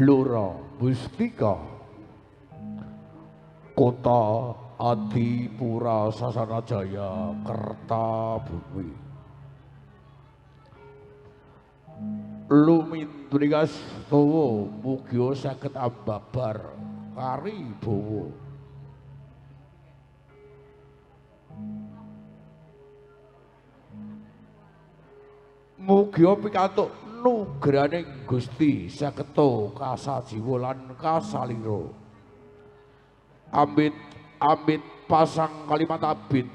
Blora Mustika Kota Adipura Sasana Jaya Kertabumi Lumindrigas Towo Mugya saged ambabar kari bawa Mugya pikantuk nugraning Gusti saketa kasajiwa lan kasalira. Amit amit pasang kalimat abid.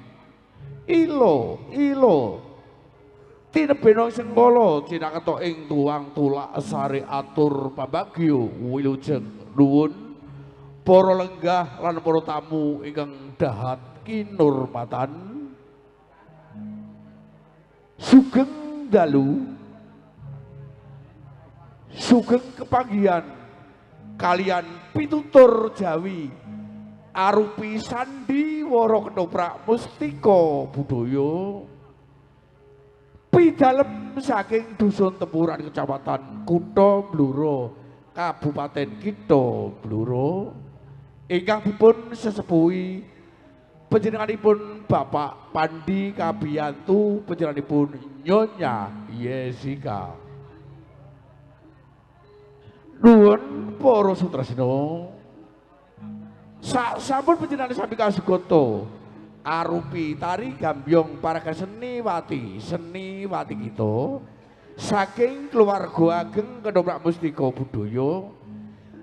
Ilo tinebena sengkala cinaketa ing tuang tulak sare atur pambagya wilujeng nuwun para lenggah lan para tamu ingkang dahat kinurmatan. Sugeng dalu sugeng kepanggihan kalian pitutur Jawi arupi sandiwara ketoprak mustika budaya pidalem saking dusun Tempuran Kecamatan Kutha Blora Kabupaten Kitha Blora ingkang dipun sesepuhi panjenenganipun Bapak Pandi Kabiyantu, panjenenganipun Nyonya Yesika. Nuwun para sutresna. Sampun panjenengan sami kasugata arupi tari gambyong paraga seniwati kita saking keluarga ageng Ketoprak Mustika Budaya.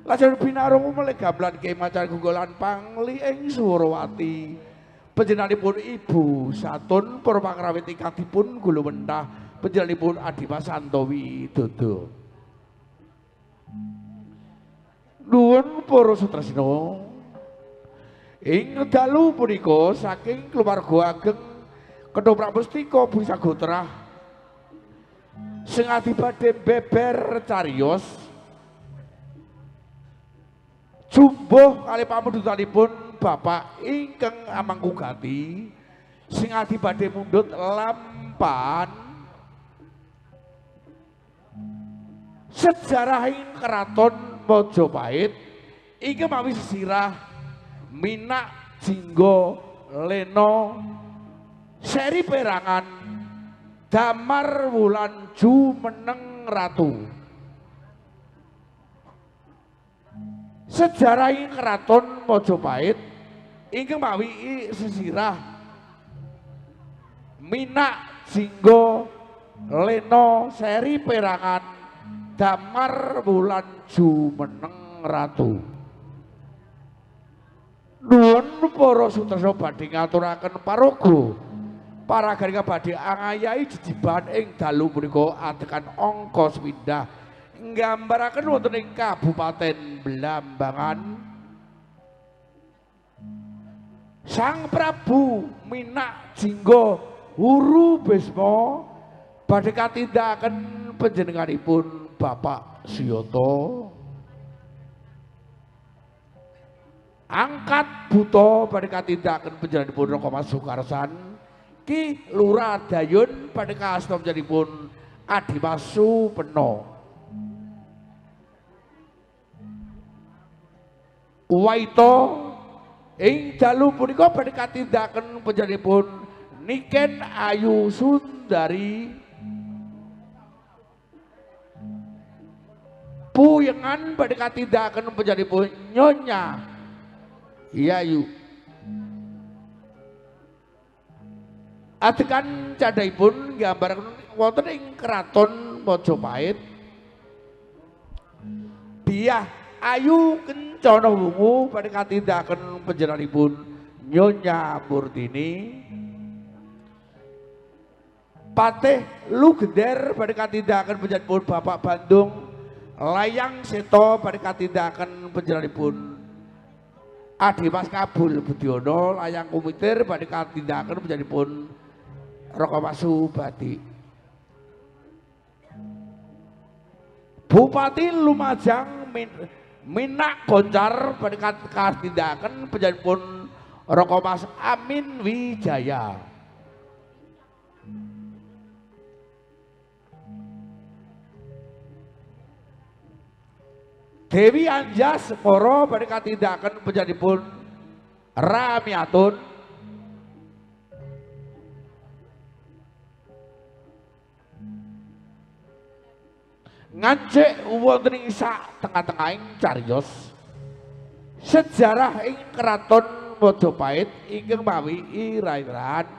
Lajeng binarung melih gamelan Kyai Macan Gunggolan Pangli ing Surawati. Panjenenganipun Ibu Satun para pangrawit ingkang dipun gulumentah panjenenganipun Adimas Santowi Dodo. Nuwun para sutresna. Ing dalu punika saking keluarga ageng Ketoprak Mustika Bumi Sagotrah sing adibadhe beber cariyos jumbuh kali pamundutanipun Bapak ingkang Amangkugati sing adibadhe mundhut lampahan sejarahing Keraton Majapahit ingkang mawi sesirah Minak Jingga Lena seri perangan Damar Wulan Jumeneng Ratu. Sejarahing Keraton Majapahit ingkang mawi sesirah Minak Jingga Lena seri perangan Damar Wulan Jumeneng Ratu. Nuwun para sutresna badhe ngaturaken paraga paraga badhe angayahi jejiban ing dalu punika atekan angka swidah nggambaraken wonten ing Kabupaten Blambangan. Sang Prabu Minak Jingga Wuru Bisma badhe katindakan panjenenganipun Bapak Siyata. Angkat buta badhe katindakan panjenenganipun Raka Mas Sukarsan. Ki Lurah Dayun badhe kasta panjenenganipun Adimas Supena. Waita ing dalu punika badhe katindakan panjenenganipun Niken Ayu Sundari. Puyengan badhe katindakan panjenenganipun Nyonya Yayu. Atekan candhaipun nggambaraken wonten ing Keraton Majapahit. Biah Ayu Kencana Wungu badhe katindakan panjenenganipun Nyonya Murtini. Patih Lugender badhe katindakan panjenenganipun Bapak Bandung Layang Seta badhe katindakan panjenenganipun Adimas Kabul Budiono. Layang Kumitir badhe katindakan panjenenganipun Raka Mas Subadi. Bupati Lumajang Minak Goncar badhe katindakan panjenenganipun Raka Mas Amin Wijaya. Dewi Anjas moro badhe katindakan panjenenganipun Ramiatun ngancik wonten ing sak tengah-tengahing cariyos sejarah ing Keraton Majapahit ingkang mawi ira-irahan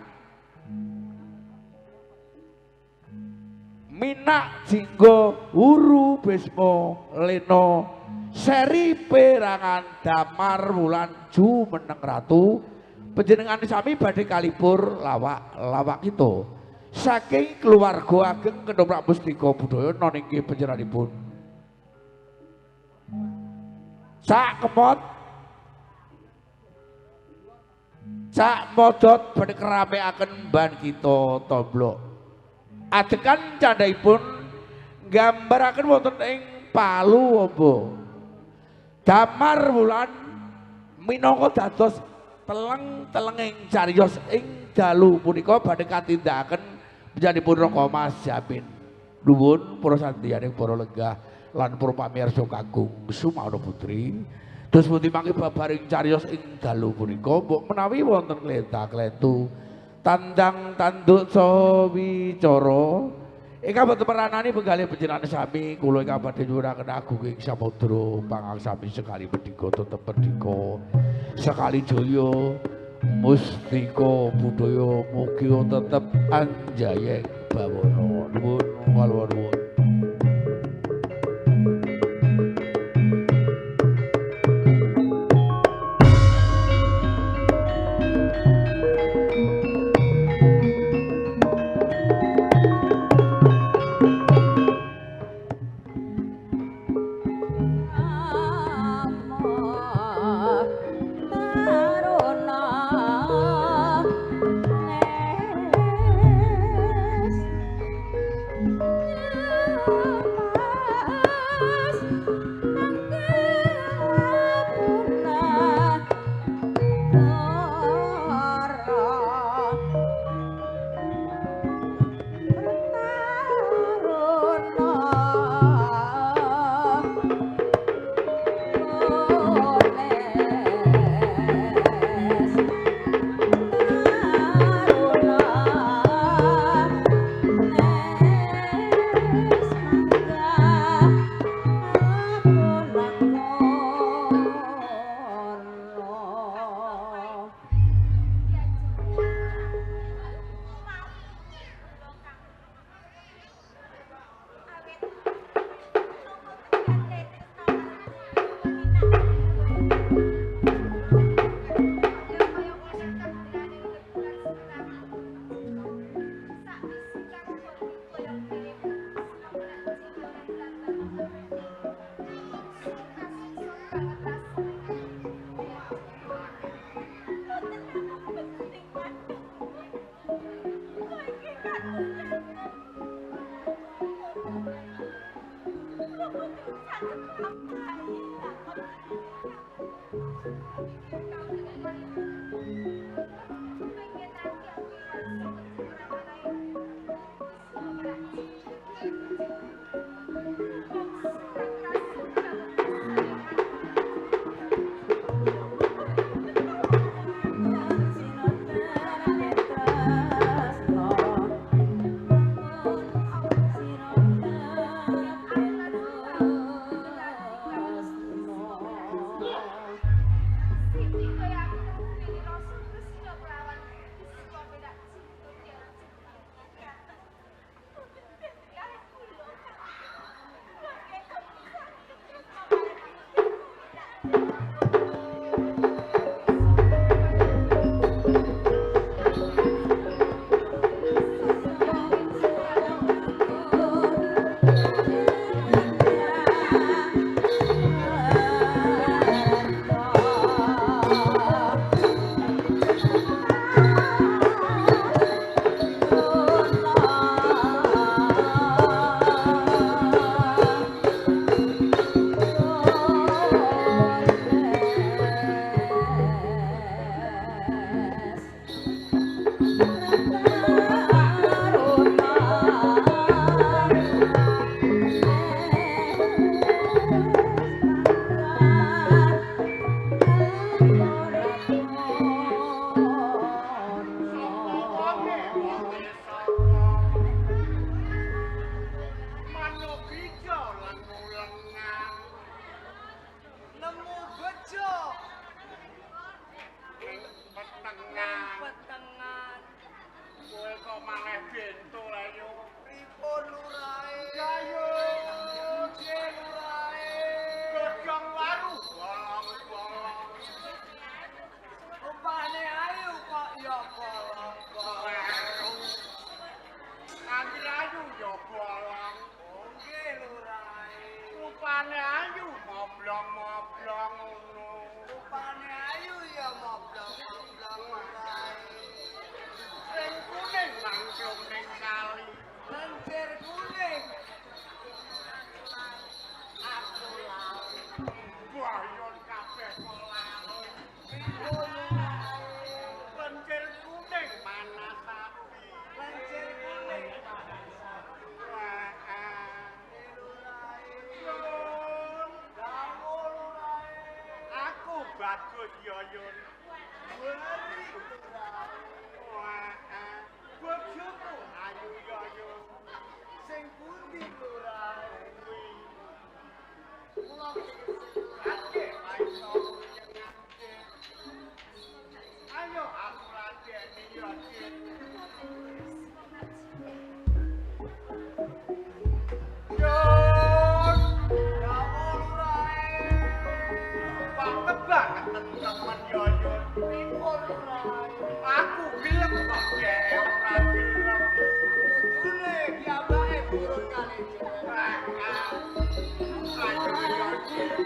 Minak Jingga Huru Bisma Lena seri perangan Damar Wulan Jumeneng Ratu panjenengan sami badhe kalipur lawak itu saking keluarga ageng Ketoprak Mustika Budaya non inggih panjenenganipun Cak Kemot Cak Modot badhe keramekaken ban kita Tomblok adegan candhaipun nggambaraken wonten ing Palu apa Damar Wulan minangka dados teleng-telenging cariyos ing dalu punika badhe katindakaken panjenenganipun Raka Mas Jamin nuwun para santiyaning para lenggah lan para pamirsa kakung Sumawana Putri dos pundi mangke babaring cariyos ing dalu punika mbok menawi wonten kleta-kletu tandang tanduk saha wicara ingkang boten meranani penggalih panjenengan sami kula ingkang badhe nyuwunaken agunging samudra pangaksami sekali pendika tetep pendika sekali jaya mustika budaya mugi tetep anjayeng bawana nuwun nuwun bagus ya Yun. Bojoku ayu ya Yun. Sing pundi lurah kuwi? Kula ake iso nyengake. Ayo aku ladeni ya Dik. Yun, ya lurahe. Pak tebak temen ya Yun. Pripun lurahe? Aku gelem kok dhek ora gelem. Kudune piyambake turun kali jenengan. Ayo ya Dik.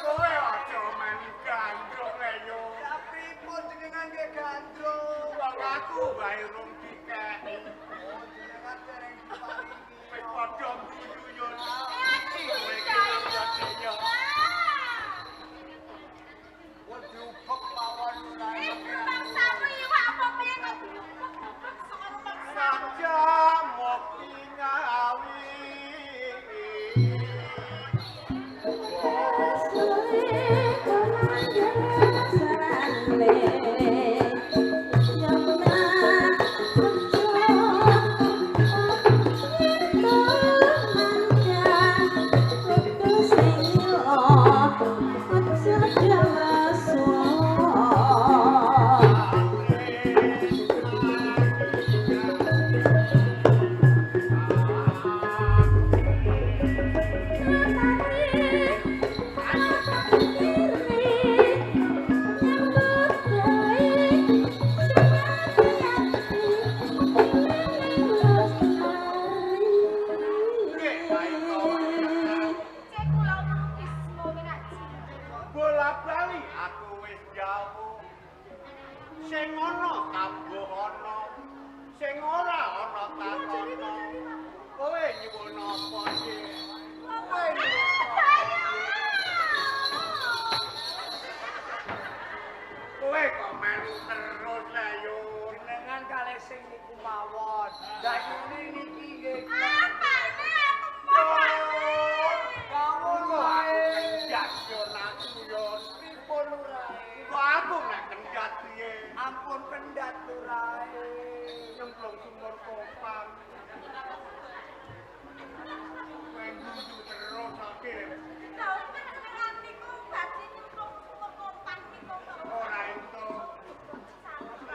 Kowe aja meni gandrung le yo. Ya pripun jenengan nggih gandrung? Wong aku wae rung dikeki. Jenengan dereng diparingi. Wis padha guyu yo. Wong diubek mawon ora. Saja mokti ngawi. Bola-bali aku wis jauh. Sing ana tambuh ana, sing ora ana takono. Kowe nyuwun apa sih? Kowe Kowe kok melu terus lah yo. Jenengan kalih sing niku mawon. Dayune niki nggih. Kawon wae. Kendat yo aku yo. Pripun urae? Kok aku nek kendat piye? Ampun pendat urae. Nyemplung sumur kopang. Kowe nguyu terus akhir. Ora ento.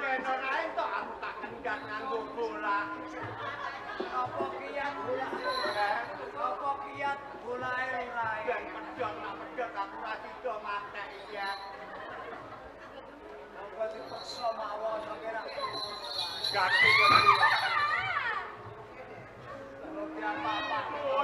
Yen ora ento aku tak kendat nganggo bola. Apa kiat bola? Apa kiat bolae urae? Dan pedhot nak pedhot aku ora sida matek ya. Apa dipaksa mawon kira. Gati gati. Kalau apa-apa.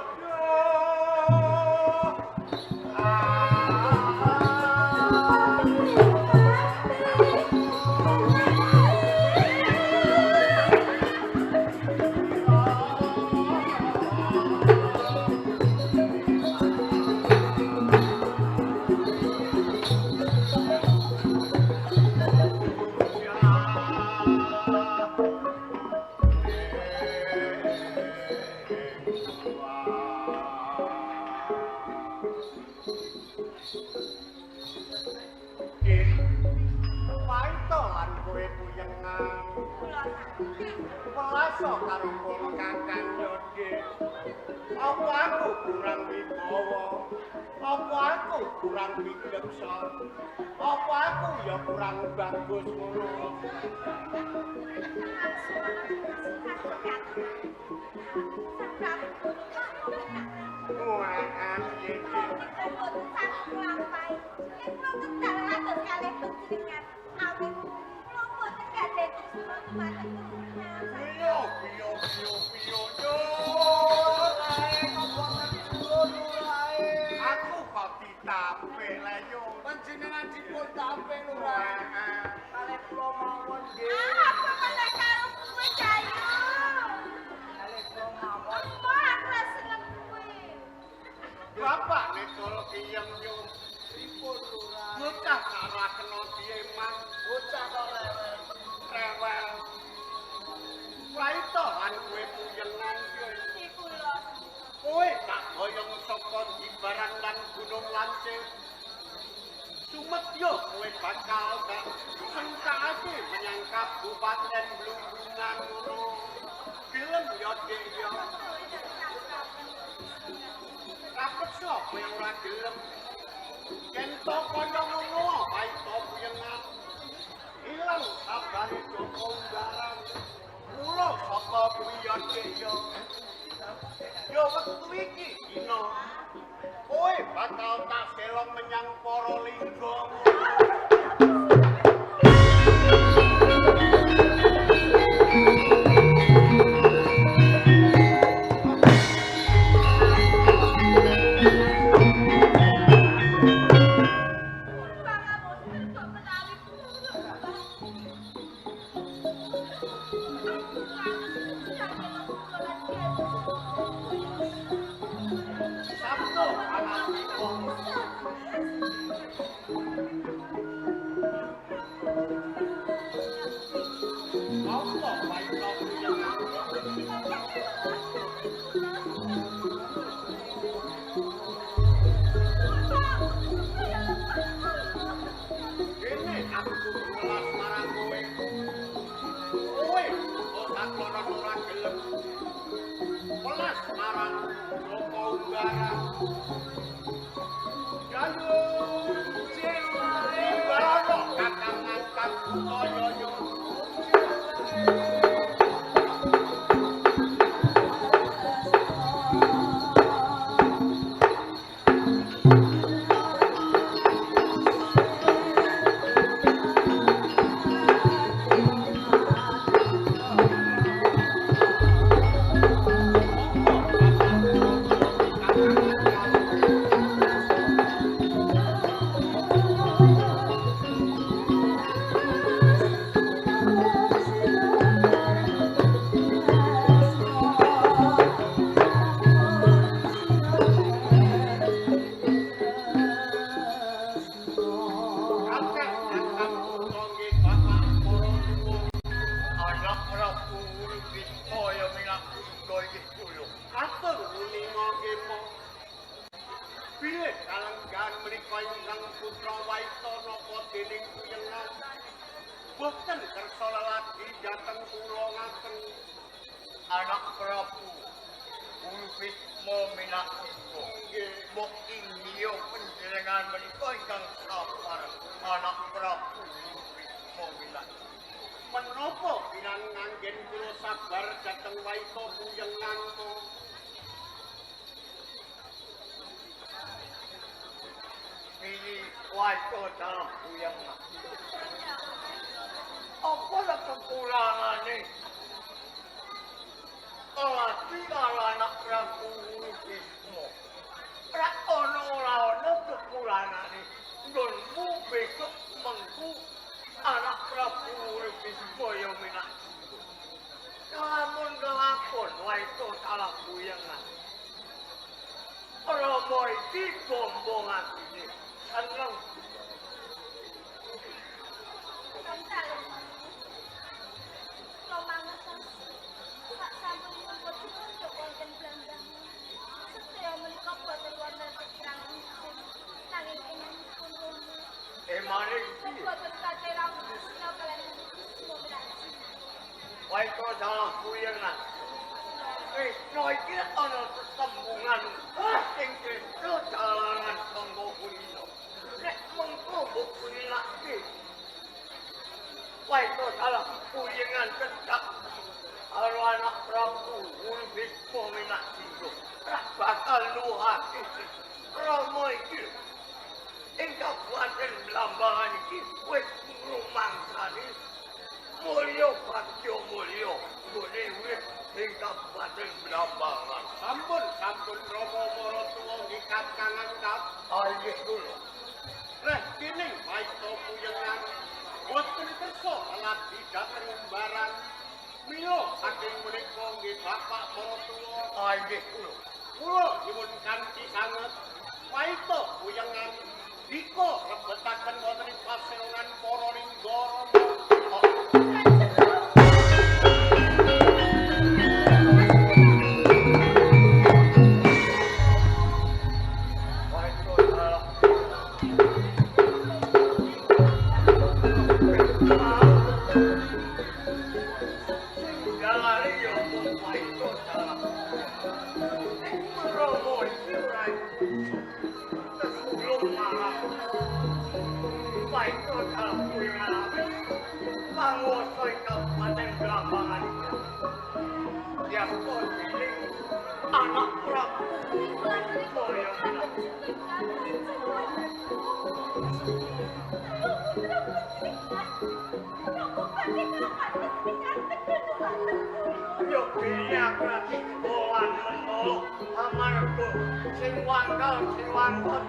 Pelasa karo kula kakang Yodhe. Apa aku kurang wibawa? Apa aku kurang bijaksana? Apa aku ya kurang bagus ngono? Wah, iki. Piyo, piyo, piyo, piyo, yo. Aku kok ditampil lah yo. Panjenengan dipun tampil urae. Kalih kula mawon nggih. Kalih kula mawon. Bapak nekol kiyem yo. Pripun urae? Bocah ora kena dieman. Bocah kok rewel. Rewel. Waito lan kowe puyengan kowe. Kowe tak boyong saka Jimbaran lan Gunung Lancir. Sumetyo kowe bakal tak sengkake menyang Kabupaten Blungungan ngono. Gelem yo Dik yo. Kapeksa kowe ora gelem. Yen to kaya ngono wae to puyengan. Ilang sabare Joko Unggaran. Mula saka kuwi yo Dik yo. Yo wektu iki dina kowe bakal tak selong menyang para lingga. tugas marang Joko Unggara. Jayun Cilai Baro kakang ngangkat Toyoyo. Boten kersa lelaki dateng kula ngaten. Anak Prabu Ulfisma minakipun. Nggih, mbok inggih panjenengan menika ingkang sabar. Anak Prabu Ulfisma minakipun. Menapa piran nganggen kula sabar dateng waita puyengan to? Ini waita dalam puyengan. Apa lah kekurangannya? Lelaki kalau anak Prabu Ulfisma. Ono-ono kekurangannya. Donmu besok mengku anak Prabu Ulfisma yang minak. Namun kelakon, waito salah buyangan. Romo iki bombongan ini. Seneng. Waito dalam kuyengan. Krisna iki ana sesambungan sing Krisna dalanan kanggo kulino. Nek mengko mbok kulinake. Waito dalam kuyengan cedhak karo anak Prabu Ulfisma minak singgo. Rak bakal nuhati Rama iki. Ing kabupaten Blambangan iki wis rumangsani mulya Bagyo mulya gone wis ing kabupaten Blambangan. Sampun Rama Maratuwa nggih kakangan kap. Nggih kula. Lah kene waita puyengan boten kersa lelaki dateng umbaran. Mila saking menika nggih Bapak Maratuwa. Nggih kula. Kula nyuwun kanthi sanget waita puyengan dika rebetaken wonten ing paseonan para Ninggara. Anak Prabu Ulfisma yo biyak lagi bolan menolong amarga sing wangkal sing wangkot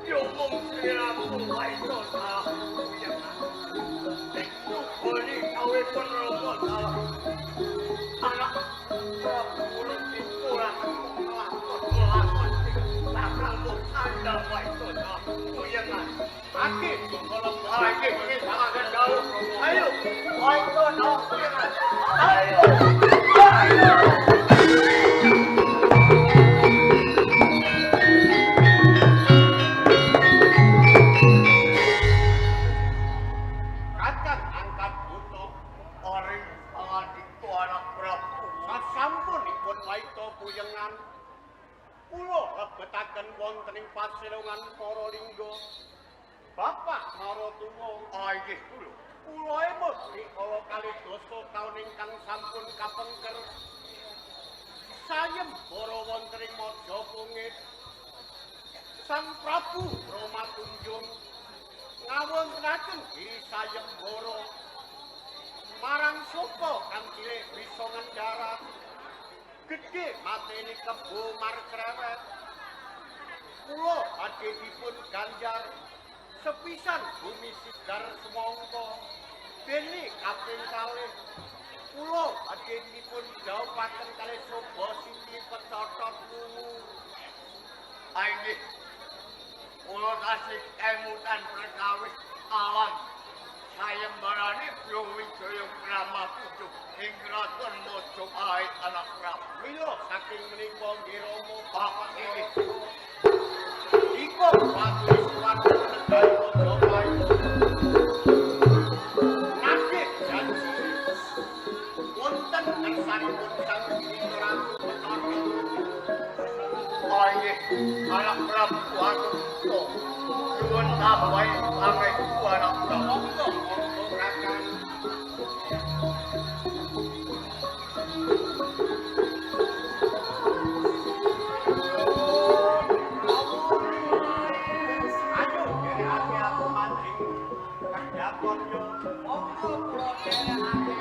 yo mung siramu waito salah itu boli kawe penromo salah anak Prabu Ulfisma lakon bakal mbok sandal waito salah kuyengan aki kalau lagi ini sangat jauh ayo waito salah kuyengan ayo ayo Paita Puyengan. Kula lebetaken wonten ing pasilongan para lingga. Bapak Maratuwa. Inggih kula. Kula emut rikala kalih dasa taun ingkang sampun kapengker. Sayem para wonten ing Majapahit. Sang Prabu Ramatunjung ngawontenaken diri sayembara marang sapa kang cilik bisa ngendarat gedhe mateni kebo markrewet kula badhe dipun ganjar sepisan bumi sigar semangka dene kaping kalih kula badhe dipun dhawuhaken kalih Soba Siti Pecotot Wungu. Inggih kula tasih emutan perkawis alam sayembarane Brawijaya Brahmatujuk ing kraton Majapahit anak Prabu. Mila saking menika nggih Rama Bapak inggih. Iko watu suwatu negari Majapahit. Nggih janji wonten kersanipun sang Ratu Petani. Inggih anak Prabu Atuto. Nuwun tambahi pamrih anak Prabu. Monggo Kakang. Ayo derehake aku mancing. Kadhapon yo. Monggo kula derehake.